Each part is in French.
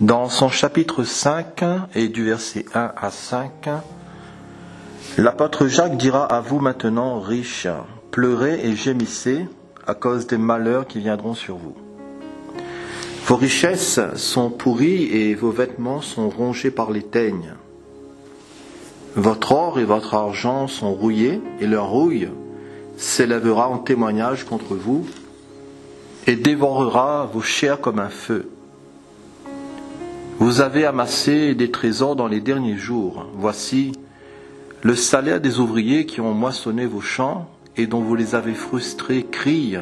Dans son chapitre 5 et du verset 1 à 5, l'apôtre Jacques dira à vous maintenant, riches, pleurez et gémissez à cause des malheurs qui viendront sur vous. Vos richesses sont pourries et vos vêtements sont rongés par les teignes. Votre or et votre argent sont rouillés et leur rouille s'élèvera en témoignage contre vous et dévorera vos chairs comme un feu. Vous avez amassé des trésors dans les derniers jours. Voici le salaire des ouvriers qui ont moissonné vos champs et dont vous les avez frustrés crient.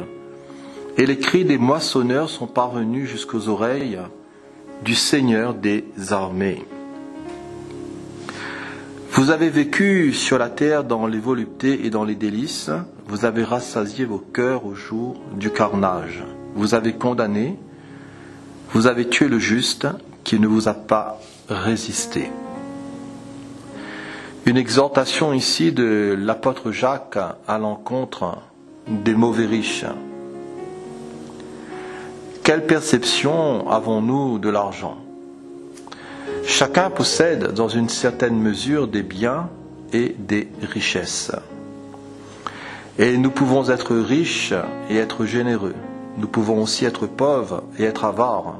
Et les cris des moissonneurs sont parvenus jusqu'aux oreilles du Seigneur des armées. Vous avez vécu sur la terre dans les voluptés et dans les délices. Vous avez rassasié vos cœurs au jour du carnage. Vous avez condamné, vous avez tué le juste qui ne vous a pas résisté. Une exhortation ici de l'apôtre Jacques à l'encontre des mauvais riches. Quelle perception avons-nous de l'argent ? Chacun possède dans une certaine mesure des biens et des richesses. Et nous pouvons être riches et être généreux. Nous pouvons aussi être pauvres et être avares.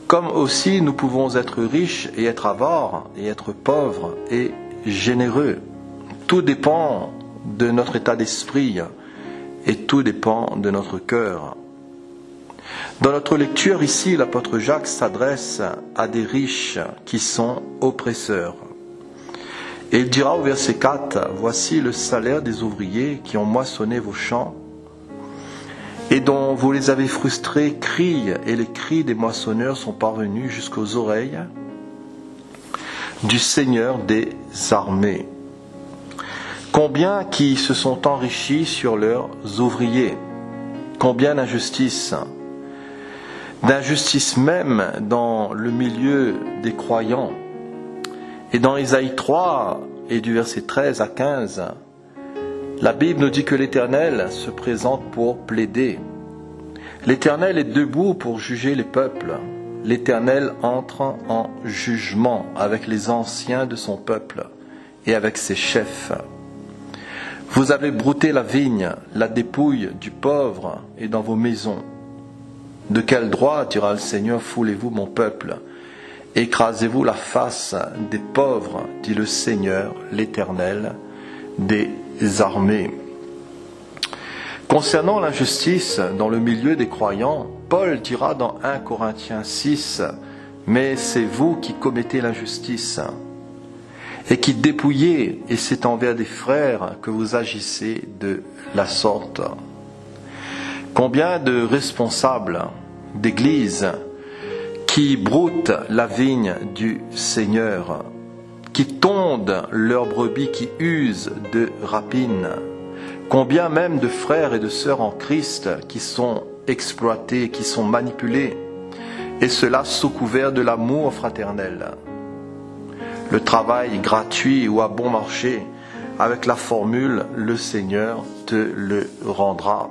Comme aussi nous pouvons être riches et être avares et être pauvres et généreux. Tout dépend de notre état d'esprit et tout dépend de notre cœur. Dans notre lecture ici, l'apôtre Jacques s'adresse à des riches qui sont oppresseurs. Et il dira au verset 4, « Voici le salaire des ouvriers qui ont moissonné vos champs et dont vous les avez frustrés crient, et les cris des moissonneurs sont parvenus jusqu'aux oreilles du Seigneur des armées. » Combien qui se sont enrichis sur leurs ouvriers, combien d'injustices même dans le milieu des croyants. Et dans Ésaïe 3 et du verset 13 à 15, la Bible nous dit que l'Éternel se présente pour plaider. L'Éternel est debout pour juger les peuples. L'Éternel entre en jugement avec les anciens de son peuple et avec ses chefs. Vous avez brouté la vigne, la dépouille du pauvre est dans vos maisons. De quel droit, dira le Seigneur, foulez-vous mon peuple? Écrasez-vous la face des pauvres, dit le Seigneur, l'Éternel des armées. Concernant l'injustice dans le milieu des croyants, Paul dira dans 1 Corinthiens 6, « Mais c'est vous qui commettez l'injustice et qui dépouillez, et c'est envers des frères que vous agissez de la sorte. » Combien de responsables d'églises qui broutent la vigne du Seigneur, qui tondent leurs brebis, qui usent de rapines. Combien même de frères et de sœurs en Christ qui sont exploités, qui sont manipulés, et cela sous couvert de l'amour fraternel. Le travail gratuit ou à bon marché, avec la formule « le Seigneur te le rendra ».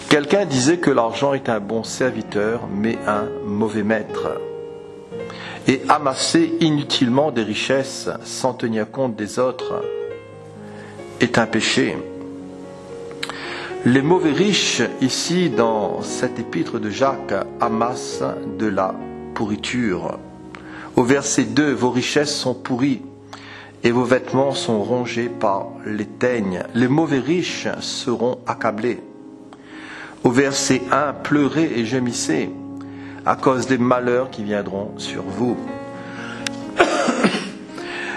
Quelqu'un disait que l'argent est un bon serviteur, mais un mauvais maître. Et amasser inutilement des richesses sans tenir compte des autres est un péché. Les mauvais riches, ici dans cet épître de Jacques, amassent de la pourriture. Au verset 2, vos richesses sont pourries et vos vêtements sont rongés par les teignes. Les mauvais riches seront accablés. Au verset 1, pleurez et gémissez à cause des malheurs qui viendront sur vous.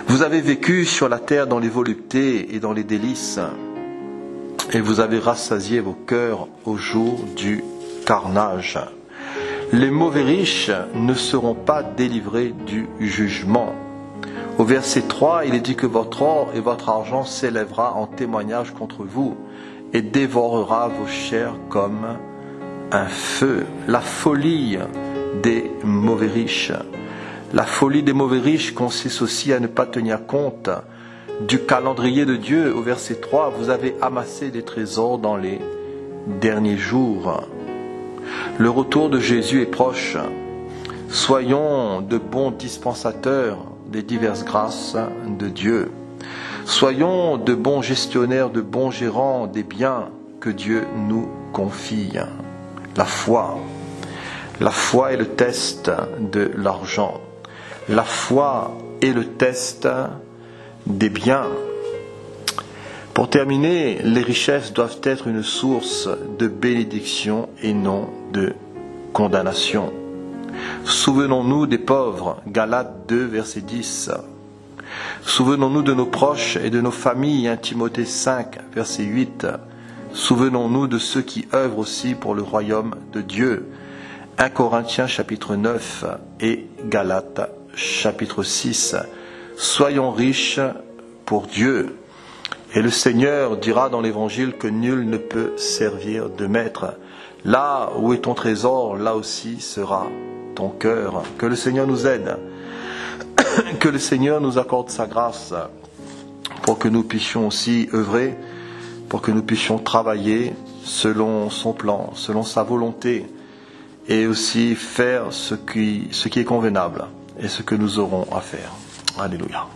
Vous avez vécu sur la terre dans les voluptés et dans les délices, et vous avez rassasié vos cœurs au jour du carnage. Les mauvais riches ne seront pas délivrés du jugement. Au verset 3, il est dit que votre or et votre argent s'élèvera en témoignage contre vous et dévorera vos chairs comme un feu. La folie des mauvais riches. La folie des mauvais riches consiste aussi à ne pas tenir compte du calendrier de Dieu. Au verset 3, vous avez amassé des trésors dans les derniers jours. Le retour de Jésus est proche Soyons de bons dispensateurs des diverses grâces de Dieu. Soyons de bons gestionnaires, de bons gérants des biens que Dieu nous confie. La foi est le test de l'argent. La foi est le test des biens. Pour terminer, les richesses doivent être une source de bénédiction et non de condamnation. Souvenons-nous des pauvres, Galates 2, verset 10. Souvenons-nous de nos proches et de nos familles, 1 Timothée 5, verset 8. Souvenons-nous de ceux qui œuvrent aussi pour le royaume de Dieu, 1 Corinthiens chapitre 9 et Galates chapitre 6. Soyons riches pour Dieu. Et le Seigneur dira dans l'Évangile que nul ne peut servir de maître. Là où est ton trésor, là aussi sera ton cœur. Que le Seigneur nous aide. Que le Seigneur nous accorde sa grâce pour que nous puissions aussi œuvrer, pour que nous puissions travailler selon son plan, selon sa volonté, et aussi faire ce qui est convenable et ce que nous aurons à faire. Alléluia.